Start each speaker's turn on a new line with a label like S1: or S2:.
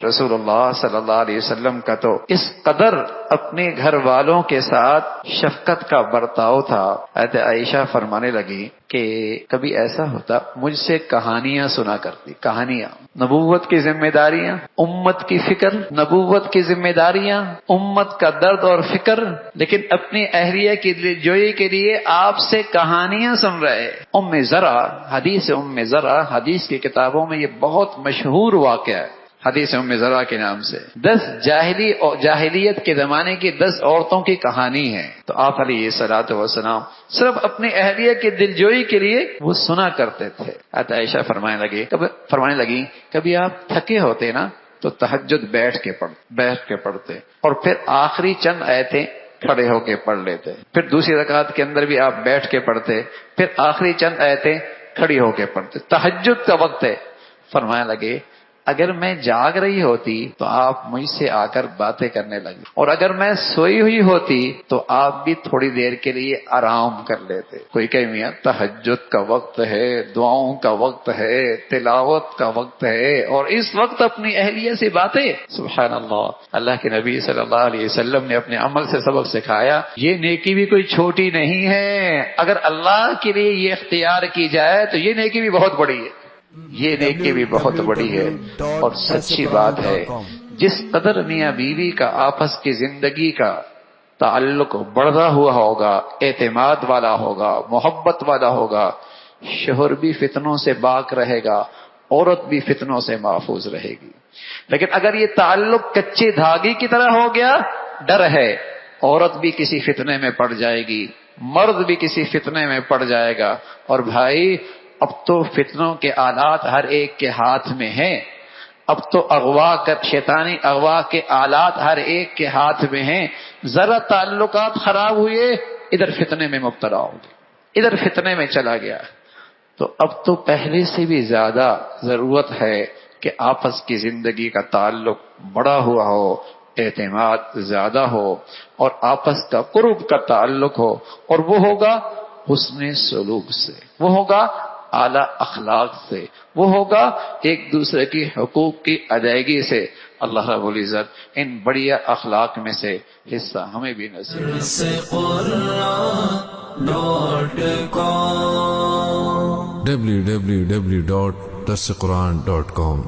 S1: رسول اللہ صلی اللہ علیہ وسلم کا تو اس قدر اپنے گھر والوں کے ساتھ شفقت کا برتاؤ تھا. حضرت عائشہ فرمانے لگی کہ کبھی ایسا ہوتا مجھ سے کہانیاں سنا کرتی. کہانیاں، نبوت کی ذمہ داریاں، امت کی فکر، نبوت کی ذمہ داریاں، امت کا درد اور فکر، لیکن اپنی اہلیہ کی دلجوئی کے لیے آپ سے کہانیاں سن رہے. ام زرع، حدیث ام زرع، حدیث کی کتابوں میں یہ بہت مشہور واقعہ ہے، حدیث ام زرع کے نام سے. 10 جاہلیت کے زمانے کی 10 عورتوں کی کہانی ہے. تو آپ علیہ الصلوۃ والسلام صرف اپنی اہلیہ کی دلجوئی کے لیے وہ سنا کرتے تھے. عائشہ فرمانے لگی کبھی آپ تھکے ہوتے نا تو تہجد بیٹھ کے پڑھتے، اور پھر آخری چند آیتیں کھڑے ہو کے پڑھ لیتے، پھر دوسری رکعت کے اندر بھی آپ بیٹھ کے پڑھتے، پھر آخری چند آیتیں کھڑی ہو کے پڑھتے. تہجد کا وقت ہے. فرمانے لگے اگر میں جاگ رہی ہوتی تو آپ مجھ سے آ کر باتیں کرنے لگے، اور اگر میں سوئی ہوئی ہوتی تو آپ بھی تھوڑی دیر کے لیے آرام کر لیتے. کوئی کہ میاں تہجد کا وقت ہے، دعاؤں کا وقت ہے، تلاوت کا وقت ہے، اور اس وقت اپنی اہلیہ سے باتیں. سبحان اللہ. اللہ کے نبی صلی اللہ علیہ وسلم نے اپنے عمل سے سبق سکھایا یہ نیکی بھی کوئی چھوٹی نہیں ہے. اگر اللہ کے لیے یہ اختیار کی جائے تو یہ نیکی بھی بہت بڑی ہے، یہ نیکی بھی بہت بڑی ہے. اور سچی بات ہے جس قدر میاں بیوی کا آپس کی زندگی کا تعلق بڑھا ہوا ہوگا، اعتماد والا ہوگا، محبت والا ہوگا، شوہر بھی فتنوں سے باک رہے گا، عورت بھی فتنوں سے محفوظ رہے گی. لیکن اگر یہ تعلق کچے دھاگے کی طرح ہو گیا، ڈر ہے عورت بھی کسی فتنے میں پڑ جائے گی، مرد بھی کسی فتنے میں پڑ جائے گا. اور بھائی اب تو فتنوں کے آلات ہر ایک کے ہاتھ میں ہیں. اب تو شیطانی اغوا کے آلات ہر ایک کے ہاتھ میں ہیں. ذرا تعلقات خراب ہوئے ادھر فتنے میں مبتلا ہو گئے، ادھر فتنے میں چلا گیا. تو اب تو پہلے سے بھی زیادہ ضرورت ہے کہ آپس کی زندگی کا تعلق بڑا ہوا ہو، اعتماد زیادہ ہو، اور آپس کا قرب کا تعلق ہو. اور وہ ہوگا حسن سلوک سے، وہ ہوگا اعلیٰ اخلاق سے، وہ ہوگا ایک دوسرے کی حقوق کی ادائیگی سے. اللہ رب العزت ان بڑھیا اخلاق میں سے حصہ ہمیں بھی نصیب.
S2: www.darsequran.com